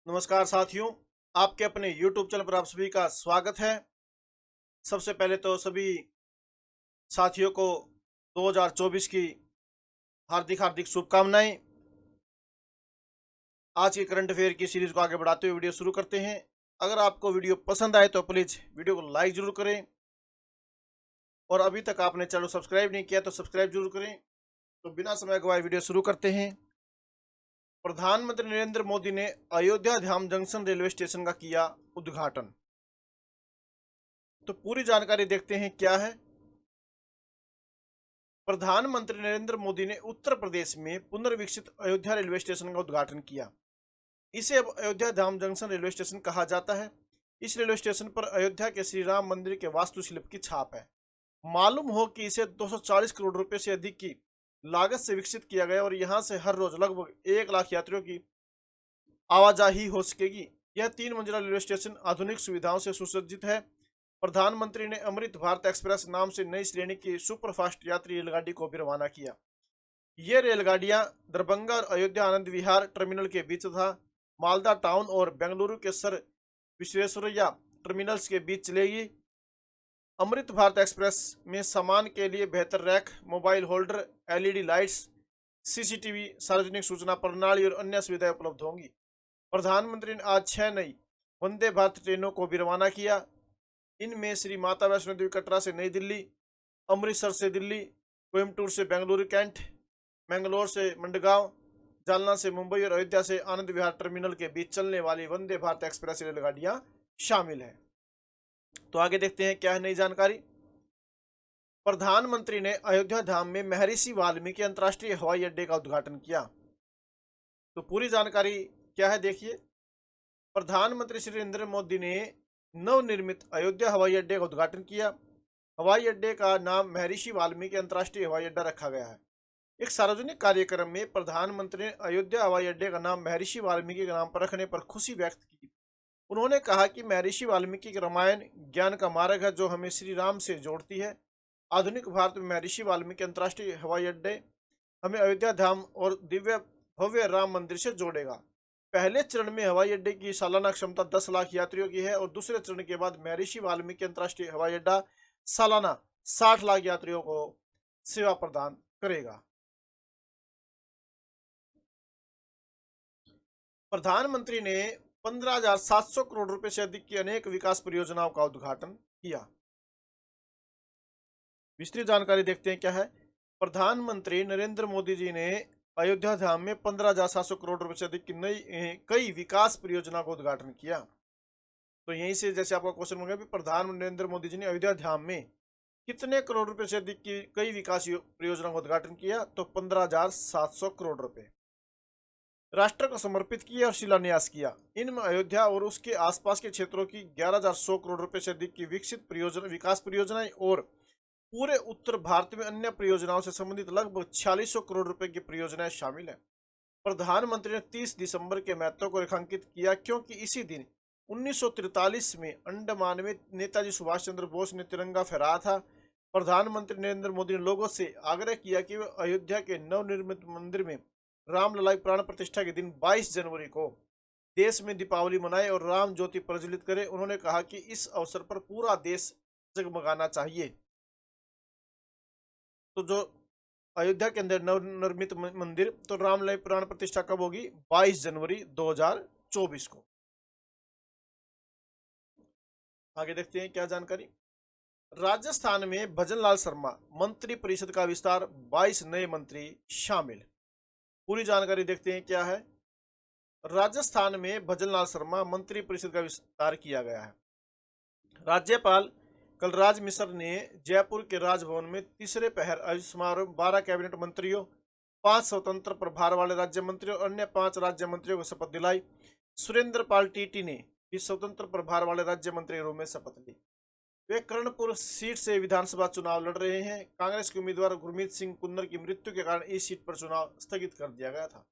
नमस्कार साथियों, आपके अपने YouTube चैनल पर आप सभी का स्वागत है। सबसे पहले तो सभी साथियों को 2024 की हार्दिक हार्दिक शुभकामनाएं। आज की करंट अफेयर की सीरीज को आगे बढ़ाते हुए वीडियो शुरू करते हैं। अगर आपको वीडियो पसंद आए तो प्लीज़ वीडियो को लाइक जरूर करें और अभी तक आपने चैनल सब्सक्राइब नहीं किया तो सब्सक्राइब जरूर करें। तो बिना समय गवाए वीडियो शुरू करते हैं। प्रधानमंत्री नरेंद्र मोदी ने अयोध्या धाम जंक्शन रेलवे स्टेशन का किया उद्घाटन। तो पूरी जानकारी देखते हैं क्या है। प्रधानमंत्री नरेंद्र मोदी ने उत्तर प्रदेश में पुनर्विकसित अयोध्या रेलवे स्टेशन का उद्घाटन किया। इसे अब अयोध्या धाम जंक्शन रेलवे स्टेशन कहा जाता है। इस रेलवे स्टेशन पर अयोध्या के श्री राम मंदिर के वास्तुशिल्प की छाप है। मालूम हो कि इसे 240 करोड़ रुपए से अधिक की लागत से विकसित किया गया और यहां से हर रोज लगभग 1 लाख यात्रियों की आवाजाही हो सकेगी। यह 3 मंजिला रेलवे स्टेशन आधुनिक सुविधाओं से सुसज्जित है। प्रधानमंत्री ने अमृत भारत एक्सप्रेस नाम से नई श्रेणी की सुपरफास्ट यात्री रेलगाड़ी को भी रवाना किया। ये रेलगाड़ियां दरभंगा और अयोध्या आनंद विहार टर्मिनल के बीच तथा मालदा टाउन और बेंगलुरु के सर विश्वेश्वरैया टर्मिनल्स के बीच चलेगी। अमृत भारत एक्सप्रेस में सामान के लिए बेहतर rack, mobile holder, LED lights, CCTV, सार्वजनिक सूचना प्रणाली और अन्य सुविधाएं उपलब्ध होंगी। प्रधानमंत्री ने आज 6 नई वंदे भारत ट्रेनों को भी रवाना किया। इनमें श्री माता वैष्णो देवी कटरा से नई दिल्ली, अमृतसर से दिल्ली, कोयम्बटूर से बेंगलुरु कैंट, मैंगलोर से मंडगांव, जालना से मुंबई और अयोध्या से आनंद विहार टर्मिनल के बीच चलने वाली वंदे भारत एक्सप्रेस रेलगाड़ियां शामिल हैं। तो आगे देखते हैं क्या है नई जानकारी। प्रधानमंत्री ने अयोध्या धाम में महर्षि वाल्मीकि अंतर्राष्ट्रीय हवाई अड्डे का उद्घाटन किया। तो पूरी जानकारी क्या है देखिए। प्रधानमंत्री श्री नरेंद्र मोदी ने नवनिर्मित अयोध्या हवाई अड्डे का उद्घाटन किया। हवाई अड्डे का नाम महर्षि वाल्मीकि अंतर्राष्ट्रीय हवाई अड्डा रखा गया है। एक सार्वजनिक कार्यक्रम में प्रधानमंत्री ने अयोध्या हवाई अड्डे का नाम महर्षि वाल्मीकि के नाम पर रखने पर खुशी व्यक्त की। उन्होंने कहा कि महर्षि वाल्मीकि की रामायण ज्ञान का मार्ग है जो हमें श्री राम से जोड़ती है। आधुनिक भारत में महर्षि वाल्मीकि अंतर्राष्ट्रीय हवाई अड्डे हमें अयोध्या धाम और दिव्य भव्य राम मंदिर से जोड़ेगा। पहले चरण में हवाई अड्डे की सालाना क्षमता 10 लाख यात्रियों की है और दूसरे चरण के बाद महर्षि वाल्मीकि अंतर्राष्ट्रीय हवाई अड्डा सालाना 60 लाख यात्रियों को सेवा प्रदान करेगा। प्रधानमंत्री ने 15,700 करोड़ रुपए से अधिक की अनेक विकास परियोजनाओं का उद्घाटन किया। विस्तृत जानकारी देखते हैं क्या है। प्रधानमंत्री नरेंद्र मोदी जी ने अयोध्या धाम में 15,700 करोड़ रुपए से अधिक की नई कई विकास परियोजनाओं का उद्घाटन किया। तो यहीं से जैसे आपका क्वेश्चन होगा कि प्रधानमंत्री नरेंद्र मोदी जी ने अयोध्या धाम में कितने करोड़ रुपए से अधिक की कई विकास परियोजनाओं का उद्घाटन किया, तो 15,700 करोड़ रुपए राष्ट्र को समर्पित किया और शिलान्यास किया। इनमें अयोध्या और उसके आसपास के क्षेत्रों की 11,100 करोड़ रुपए से अधिक की विकसित परियोजना विकास परियोजनाएं और पूरे उत्तर भारत में अन्य परियोजनाओं से संबंधित लगभग 4600 करोड़ रुपए की परियोजनाएं शामिल हैं। प्रधानमंत्री ने 30 दिसंबर के महत्व को रेखांकित किया क्योंकि इसी दिन 1943 में अंडमान में नेताजी सुभाष चंद्र बोस ने तिरंगा फहराया था। प्रधानमंत्री नरेंद्र मोदी ने लोगों से आग्रह किया कि वे अयोध्या के नवनिर्मित मंदिर में रामलला की प्राण प्रतिष्ठा के दिन 22 जनवरी को देश में दीपावली मनाए और राम ज्योति प्रज्वलित करें। उन्होंने कहा कि इस अवसर पर पूरा देश जगमगाना चाहिए। तो जो अयोध्या के अंदर नवनिर्मित मंदिर, तो रामलला प्राण प्रतिष्ठा कब होगी? 22 जनवरी 2024 को। आगे देखते हैं क्या जानकारी। राजस्थान में भजनलाल शर्मा मंत्री परिषद का विस्तार, 22 नए मंत्री शामिल। पूरी जानकारी देखते हैं क्या है। राजस्थान में भजनलाल शर्मा मंत्री परिषद का विस्तार किया गया है। राज्यपाल कलराज मिश्र ने जयपुर के राजभवन में तीसरे पहर आयोजित समारोह 12 कैबिनेट मंत्रियों, 5 स्वतंत्र प्रभार वाले राज्य मंत्रियों और अन्य 5 राज्य मंत्रियों को शपथ दिलाई। सुरेंद्र पाल टीटी ने भी स्वतंत्र प्रभार वाले राज्य मंत्री के रूप में शपथ ली। वे कर्णपुर सीट से विधानसभा चुनाव लड़ रहे हैं। कांग्रेस के उम्मीदवार गुरमीत सिंह कुन्नर की मृत्यु के कारण इस सीट पर चुनाव स्थगित कर दिया गया था।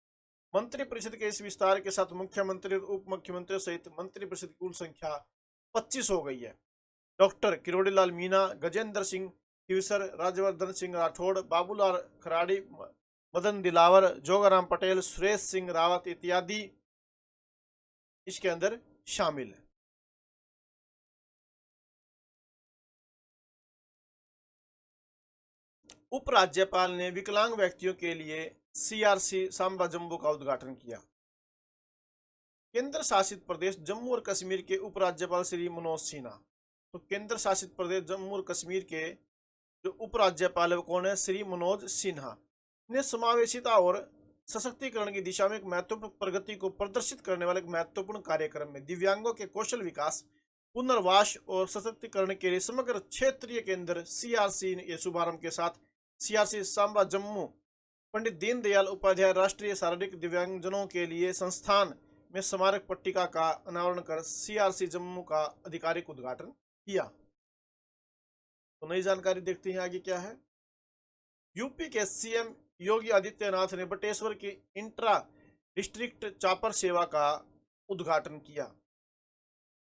मंत्रिपरिषद के इस विस्तार के साथ मुख्यमंत्री और उप मुख्यमंत्रियों सहित मंत्रिपरिषद की कुल संख्या 25 हो गई है। डॉक्टर किरोड़ीलाल मीणा, गजेंद्र सिंह खीवसर, राज्यवर्धन सिंह राठौड़, बाबूलाल खराड़ी, मदन दिलावर, जोगाराम पटेल, सुरेश सिंह रावत इत्यादि इसके अंदर शामिल है। उपराज्यपाल ने विकलांग व्यक्तियों के लिए सीआरसी सांबा जम्मू का उद्घाटन किया। केंद्र शासित प्रदेश जम्मू और कश्मीर के उपराज्यपाल श्री मनोज सिन्हा, तो केंद्र शासित प्रदेश जम्मू और कश्मीर के जो उपराज्यपाल है वो कौन है? श्री मनोज सिन्हा ने समावेशिता और सशक्तिकरण की दिशा में एक महत्वपूर्ण प्रगति को प्रदर्शित करने वाले एक महत्वपूर्ण कार्यक्रम में दिव्यांगों के कौशल विकास, पुनर्वास और सशक्तिकरण के लिए समग्र क्षेत्रीय केंद्र सीआरसी के शुभारंभ के साथ सीआरसी सांबा जम्मू पंडित दीनदयाल उपाध्याय राष्ट्रीय शारीरिक दिव्यांगजनों के लिए संस्थान में स्मारक पट्टिका का अनावरण कर सीआरसी जम्मू का आधिकारिक उद्घाटन किया। तो नई जानकारी देखते हैं आगे क्या है। यूपी के सीएम योगी आदित्यनाथ ने बटेश्वर की इंट्रा डिस्ट्रिक्ट चापर सेवा का उद्घाटन किया।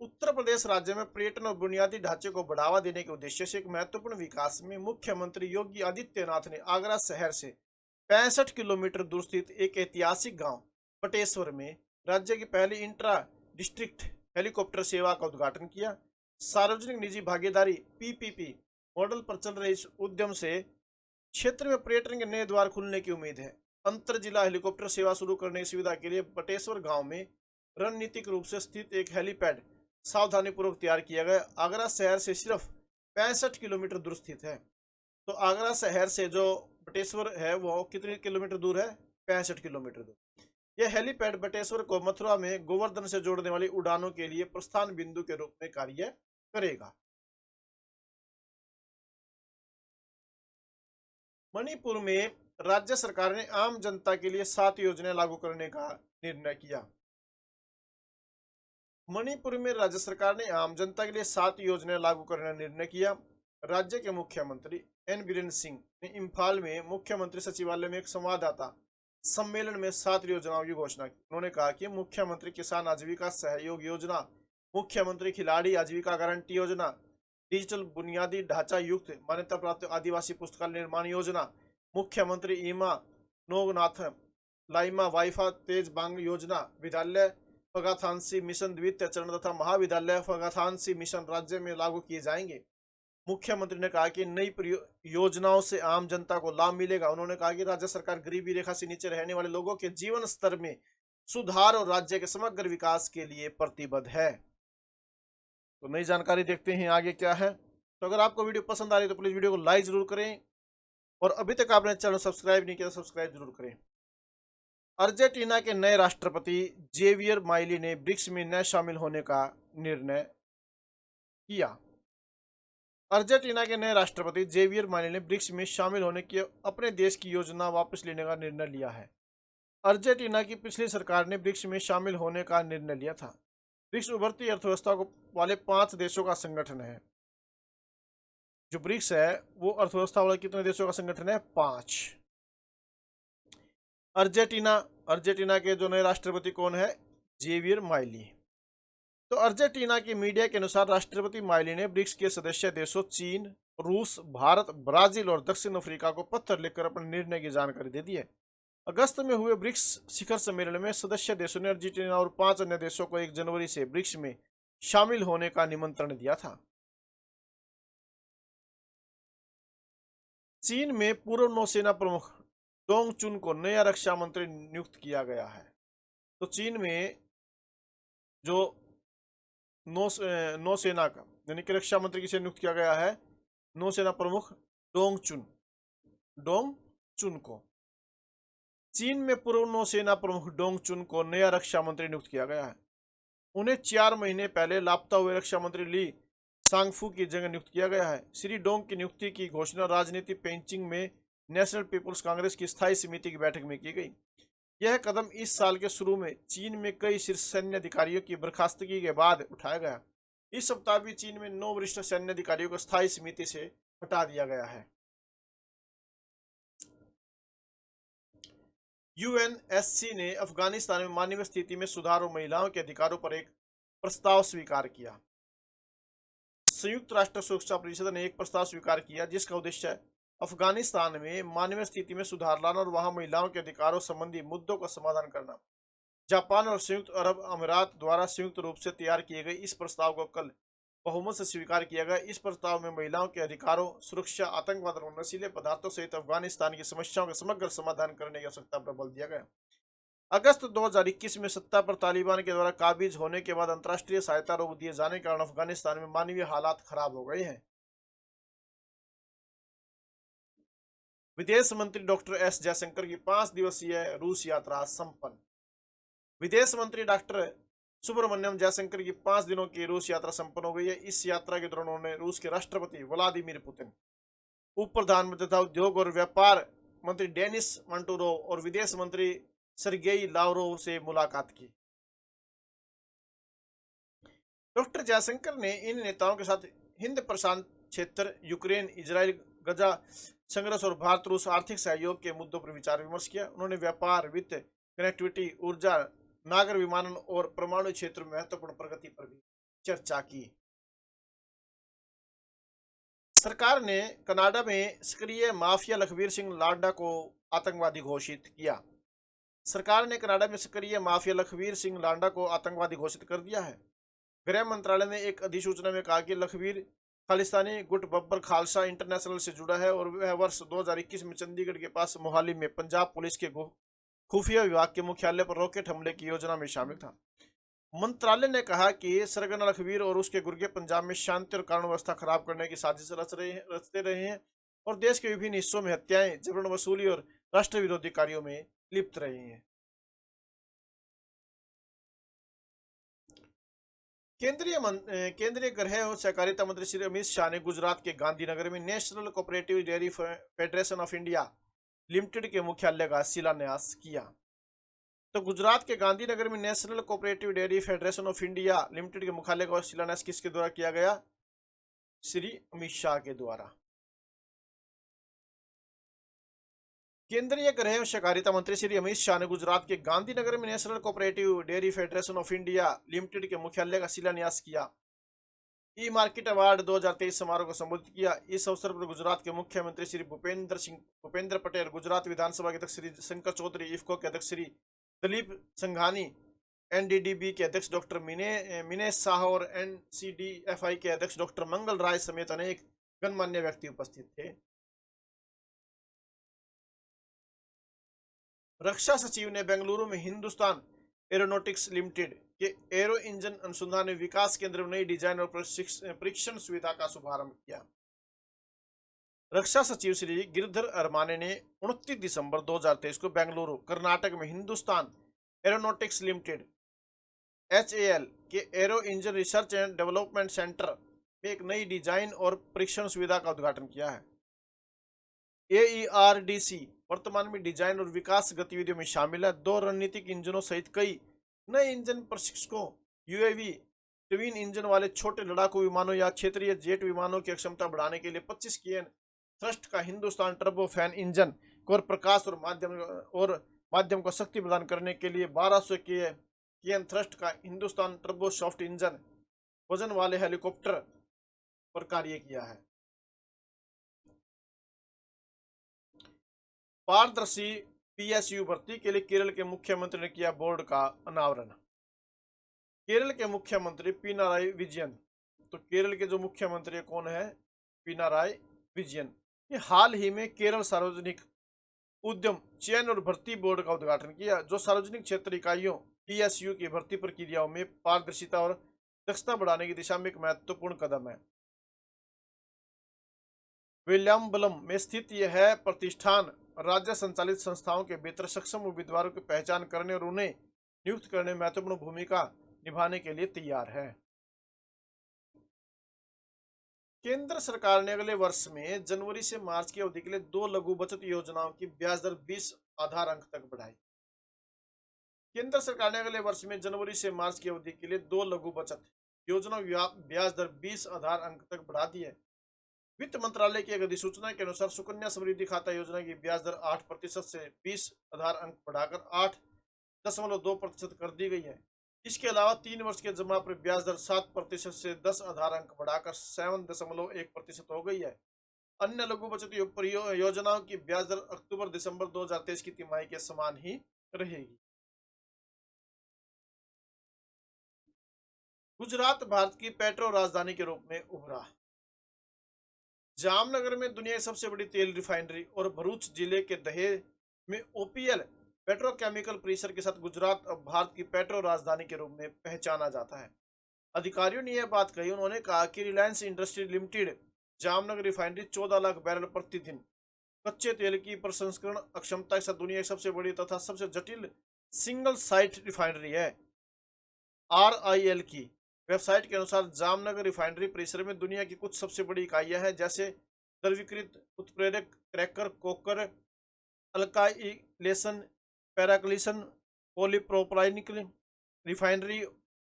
उत्तर प्रदेश राज्य में पर्यटन और बुनियादी ढांचे को बढ़ावा देने के उद्देश्य से एक महत्वपूर्ण विकास में मुख्यमंत्री योगी आदित्यनाथ ने आगरा शहर से 65 किलोमीटर दूर स्थित एक ऐतिहासिक गांव बटेश्वर में राज्य की पहली इंट्रा डिस्ट्रिक्ट हेलीकॉप्टर सेवा का उद्घाटन किया। सार्वजनिक निजी भागीदारी पीपीपी मॉडल पर चल रहे इस उद्यम से क्षेत्र में पर्यटन के नए द्वार खुलने की उम्मीद है। अंतर जिला हेलीकॉप्टर सेवा शुरू करने की सुविधा के लिए बटेश्वर गांव में रणनीतिक रूप से स्थित एक हेलीपैड सावधानीपूर्वक तैयार किया गया। आगरा शहर से सिर्फ 65 किलोमीटर दूर स्थित है। तो आगरा शहर से जो बटेश्वर है वो कितने किलोमीटर दूर है? 65 किलोमीटर दूर। यह हेलीपैड बटेश्वर को मथुरा में गोवर्धन से जोड़ने वाली उड़ानों के लिए प्रस्थान बिंदु के रूप में कार्य करेगा। मणिपुर में राज्य सरकार ने आम जनता के लिए 7 योजनाएं लागू करने का निर्णय किया। मणिपुर में राज्य सरकार ने आम जनता के लिए 7 योजनाएं लागू करने का निर्णय किया। राज्य के मुख्यमंत्री एन बीरेन सिंह ने इम्फाल में मुख्यमंत्री सचिवालय में एक संवाददाता सम्मेलन में 7 योजनाओं की घोषणा की। उन्होंने कहा कि मुख्यमंत्री किसान आजीविका सहयोग योजना, मुख्यमंत्री खिलाड़ी आजीविका गारंटी योजना, डिजिटल बुनियादी ढांचा युक्त मान्यता प्राप्त आदिवासी पुस्तकालय निर्माण योजना, मुख्यमंत्री ईमा नोगनाथ लाइमा वाइफा तेज बांग योजना, विद्यालय फगाथांसी मिशन द्वितीय चरण तथा महाविद्यालय फगाथांसी मिशन राज्य में लागू किए जाएंगे। मुख्यमंत्री ने कहा कि नई योजनाओं से आम जनता को लाभ मिलेगा। उन्होंने कहा कि राज्य सरकार गरीबी रेखा से नीचे रहने वाले लोगों के जीवन स्तर में सुधार और राज्य के समग्र विकास के लिए प्रतिबद्ध है। तो नई जानकारी देखते हैं आगे क्या है। तो अगर आपको वीडियो पसंद आ रही है तो प्लीज वीडियो को लाइक जरूर करें और अभी तक आपने चैनल सब्सक्राइब नहीं किया तो सब्सक्राइब जरूर करें। अर्जेंटीना के नए राष्ट्रपति जेवियर माइली ने ब्रिक्स में न शामिल होने का निर्णय किया। अर्जेंटीना के नए राष्ट्रपति जेवियर माइली ने ब्रिक्स में शामिल होने की अपने देश की योजना वापस लेने का निर्णय लिया है। अर्जेंटीना की पिछली सरकार ने ब्रिक्स में शामिल होने का निर्णय लिया था। ब्रिक्स उभरती अर्थव्यवस्था वाले 5 देशों का संगठन है। जो ब्रिक्स है वो अर्थव्यवस्था वाले कितने देशों का संगठन है? 5। अर्जेंटीना के जो नए राष्ट्रपति कौन है? Javier Milei. तो अर्जेंटीना की मीडिया के अनुसार राष्ट्रपति माइली ने ब्रिक्स के सदस्य देशों चीन, रूस, भारत, ब्राजील और दक्षिण अफ्रीका को पत्र लिखकर अपने निर्णय की जानकारी दे दी है। अगस्त में हुए ब्रिक्स शिखर सम्मेलन में सदस्य देशों ने अर्जेंटीना और 5 अन्य देशों को 1 जनवरी से ब्रिक्स में शामिल होने का निमंत्रण दिया था। चीन में पूर्व नौसेना प्रमुख डोंग चुन को नया रक्षा मंत्री नियुक्त किया गया है। तो चीन में जो नौसेना का यानी कि रक्षा मंत्री किसे नियुक्त किया गया है? नौसेना प्रमुख डोंग चुन को। चीन में पूर्व नौसेना प्रमुख डोंग चुन को नया रक्षा मंत्री नियुक्त किया गया है। उन्हें 4 महीने पहले लापता हुए रक्षा मंत्री ली सांगफू की जगह नियुक्त किया गया है। श्री डोंग की नियुक्ति की घोषणा राजनीति पेंचिंग में नेशनल पीपुल्स कांग्रेस की स्थायी समिति की बैठक में की गई। यह कदम इस साल के शुरू में चीन में कई शीर्ष सैन्य अधिकारियों की बर्खास्तगी के बाद उठाया गया। इस सप्ताह भी चीन में 9 वरिष्ठ सैन्य अधिकारियों को स्थायी समिति से हटा दिया गया है। यूएनएससी ने अफगानिस्तान में मानवीय स्थिति में सुधार और महिलाओं के अधिकारों पर एक प्रस्ताव स्वीकार किया। संयुक्त राष्ट्र सुरक्षा परिषद ने एक प्रस्ताव स्वीकार किया जिसका उद्देश्य अफगानिस्तान में मानवीय स्थिति में सुधार लाना और वहां महिलाओं के अधिकारों संबंधी मुद्दों का समाधान करना। जापान और संयुक्त अरब अमीरात द्वारा संयुक्त रूप से तैयार किए गए इस प्रस्ताव को कल बहुमत से स्वीकार किया गया। इस प्रस्ताव में महिलाओं के अधिकारों, सुरक्षा, आतंकवाद और नशीले पदार्थों सहित अफगानिस्तान की समस्याओं का समग्र समाधान करने की आवश्यकता पर बल दिया गया। अगस्त 2021 में सत्ता पर तालिबान के द्वारा काबिज होने के बाद अंतर्राष्ट्रीय सहायता रोक दिए जाने के कारण अफगानिस्तान में मानवीय हालात खराब हो गए हैं। विदेश मंत्री डॉक्टर एस जयशंकर की 5 दिवसीय रूस यात्रा संपन्न। विदेश मंत्री डॉक्टर सुब्रमण्यम जयशंकर की 5 दिनों की रूस यात्रा संपन्न हो गई है। इस यात्रा के दौरान उन्होंने रूस के राष्ट्रपति व्लादिमीर पुतिन, उप प्रधानमंत्री तथा उद्योग और व्यापार मंत्री डेनिस मंटूरोव और विदेश मंत्री सरगेई लावरोव से मुलाकात की। डॉक्टर जयशंकर ने इन नेताओं के साथ हिंद प्रशांत क्षेत्र, यूक्रेन, इजराइल, गजा संघर्ष और भारत रूस आर्थिक सहयोग के मुद्दों पर विचार विमर्श किया। उन्होंने व्यापार, वित्त, कनेक्टिविटी, ऊर्जा, नागर विमानन और परमाणु क्षेत्र में महत्वपूर्ण प्रगति पर भी चर्चा की। सरकार ने कनाडा में सक्रिय माफिया लखबीर सिंह लांडा को आतंकवादी घोषित किया। सरकार ने कनाडा में सक्रिय माफिया लखबीर सिंह लांडा को आतंकवादी घोषित कर दिया है। गृह मंत्रालय ने एक अधिसूचना में कहा कि लखबीर खालिस्तानी गुट बब्बर खालसा इंटरनेशनल से जुड़ा है और वह वर्ष 2021 में चंडीगढ़ के पास मोहाली में पंजाब पुलिस के खुफिया विभाग के मुख्यालय पर रॉकेट हमले की योजना में शामिल था। मंत्रालय ने कहा कि सरगना लखबीर और उसके गुर्गे पंजाब में शांति और कानून व्यवस्था खराब करने की साजिश रचते रहे हैं और देश के विभिन्न हिस्सों में हत्याएं, जबरन वसूली और राष्ट्र विरोधी कार्यों में लिप्त रहे हैं। केंद्रीय गृह और सहकारिता मंत्री श्री अमित शाह ने गुजरात के गांधीनगर में national cooperative dairy federation of India limited के मुख्यालय का शिलान्यास किया। तो गुजरात के गांधीनगर में national cooperative dairy federation of India limited के मुख्यालय का शिलान्यास किसके द्वारा किया गया? श्री अमित शाह के द्वारा। केंद्रीय गृह एवं सहकारिता मंत्री श्री अमित शाह ने गुजरात के गांधीनगर में national cooperative dairy federation of India limited के मुख्यालय का शिलान्यास किया। ई मार्केट अवार्ड 2023 समारोह को संबोधित किया। इस अवसर पर गुजरात के मुख्यमंत्री श्री भूपेंद्र पटेल, गुजरात विधानसभा के अध्यक्ष श्री शंकर चौधरी, इफ्को के अध्यक्ष श्री दिलीप संघानी, एनडीडीबी के अध्यक्ष डॉक्टर मिनेश शाह और एनसीडीएफआई के अध्यक्ष डॉक्टर मंगल राय समेत अनेक गणमान्य व्यक्ति उपस्थित थे। रक्षा सचिव ने बेंगलुरु में हिंदुस्तान एरोनॉटिक्स लिमिटेड के एरो इंजन अनुसंधान एवं विकास केंद्र में नई डिजाइन और परीक्षण सुविधा का शुभारंभ किया। रक्षा सचिव श्री गिरधर अरमाने ने 29 दिसंबर 2023 को बेंगलुरु, कर्नाटक में हिंदुस्तान एरोनॉटिक्स लिमिटेड HAL के arrow engine research and development centre में एक नई डिजाइन और परीक्षण सुविधा का उद्घाटन किया है। AERDC वर्तमान में डिजाइन और विकास गतिविधियों में शामिल है। 2 रणनीतिक इंजनों सहित कई नए इंजन प्रशिक्षकों, UAV, ट्विन इंजन वाले छोटे लड़ाकू विमानों या क्षेत्रीय जेट विमानों की क्षमता बढ़ाने के लिए 25 kN थ्रस्ट का हिंदुस्तान टर्बो फैन इंजन को प्रकाश और माध्यम को शक्ति प्रदान करने के लिए 1200 kN थ्रस्ट का हिंदुस्तान टर्बो सॉफ्ट इंजन वजन वाले हेलीकॉप्टर पर कार्य किया है। पारदर्शी PSU भर्ती के लिए केरल के मुख्यमंत्री ने किया बोर्ड का अनावरण। केरल के मुख्यमंत्री पिनाराई विजयन, तो केरल के जो मुख्यमंत्री कौन है? पिनाराई विजयन। ये हाल ही में केरल सार्वजनिक उद्यम चयन और भर्ती बोर्ड का उद्घाटन किया, जो सार्वजनिक क्षेत्र इकाइयों PSU की भर्ती प्रक्रियाओं में पारदर्शिता और दक्षता बढ़ाने की दिशा में एक महत्वपूर्ण कदम है। विलियम्बलम में स्थित यह प्रतिष्ठान राज्य संचालित संस्थाओं के बेहतर सक्षम उम्मीदवारों की पहचान करने और उन्हें नियुक्त करने में महत्वपूर्ण भूमिका निभाने के लिए तैयार है। केंद्र सरकार ने अगले वर्ष में जनवरी से मार्च की अवधि के लिए 2 लघु बचत योजनाओं की ब्याज दर 20 आधार अंक तक बढ़ाई। केंद्र सरकार ने अगले वर्ष में जनवरी से मार्च की अवधि के लिए 2 लघु बचत योजनाओं की ब्याज दर 20 आधार अंक तक बढ़ा दी है। वित्त मंत्रालय की एक अधिसूचना के अनुसार सुकन्या समृद्धि खाता योजना की ब्याज दर 8% से 20 आधार अंक बढ़ाकर 8.2% कर दी गई है। इसके अलावा 3 वर्ष के जमा पर ब्याज दर 7% से 10 आधार अंक बढ़ाकर 7.1% हो गई है। अन्य लघु बचत योजनाओं की ब्याज दर अक्टूबर दिसंबर 2023 की तिमाही के समान ही रहेगी। गुजरात भारत की पेट्रो राजधानी के रूप में उभरा। जामनगर में दुनिया की सबसे बड़ी तेल रिफाइनरी और भरूच जिले के दहेज में ओपीएल पेट्रोकेमिकल परिसर के साथ गुजरात अब भारत की पेट्रो राजधानी के रूप में पहचाना जाता है। अधिकारियों ने यह बात कही। उन्होंने कहा कि Reliance industry limited Jamnagar refinery 14 lakh barrel प्रतिदिन कच्चे तेल की प्रसंस्करण अक्षमता के साथ दुनिया की सबसे बड़ी तथा सबसे जटिल सिंगल साइट रिफाइनरी है। आरआईएल की वेबसाइट के अनुसार जामनगर रिफाइनरी परिसर में दुनिया की कुछ सबसे बड़ी इकाइयां हैं, जैसे द्रवीकृत उत्प्रेरक, क्रैकर, कोकर, अल्काइलेशन, पैराक्लिशन, polypropylene, refinery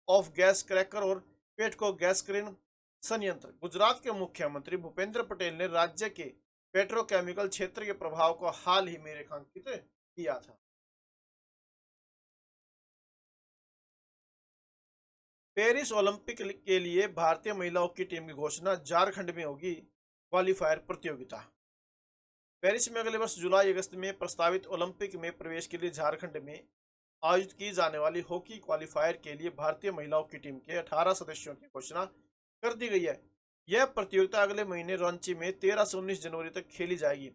off gas cracker और पेटको गैसक्रेन संयंत्र। गुजरात के मुख्यमंत्री भूपेंद्र पटेल ने राज्य के पेट्रोकेमिकल क्षेत्र के प्रभाव को हाल ही में रेखांकित किया था। पेरिस ओलंपिक के लिए भारतीय महिलाओं की टीम की घोषणा। झारखंड में होगी क्वालीफायर प्रतियोगिता। पेरिस में अगले वर्ष जुलाई अगस्त में प्रस्तावित ओलंपिक में प्रवेश के लिए झारखंड में आयोजित की जाने वाली हॉकी क्वालीफायर के लिए भारतीय महिलाओं की टीम के 18 सदस्यों की घोषणा कर दी गई है। यह प्रतियोगिता अगले महीने रांची में 13 से 19 जनवरी तक खेली जाएगी।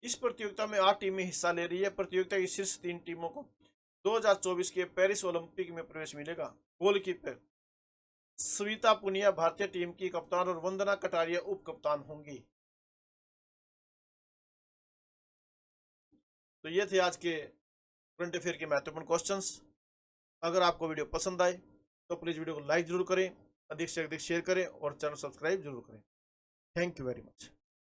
इस प्रतियोगिता में 8 टीमें हिस्सा ले रही है। प्रतियोगिता की शीर्ष 3 टीमों को 2024 के पेरिस ओलंपिक में प्रवेश मिलेगा। गोलकीपर सविता पुनिया भारतीय टीम की कप्तान और वंदना कटारिया उप कप्तान होंगी। तो ये थे आज के करंट अफेयर के महत्वपूर्ण क्वेश्चंस। अगर आपको वीडियो पसंद आए तो प्लीज़ वीडियो को लाइक जरूर करें, अधिक से अधिक शेयर करें और चैनल सब्सक्राइब जरूर करें। Thank you very much.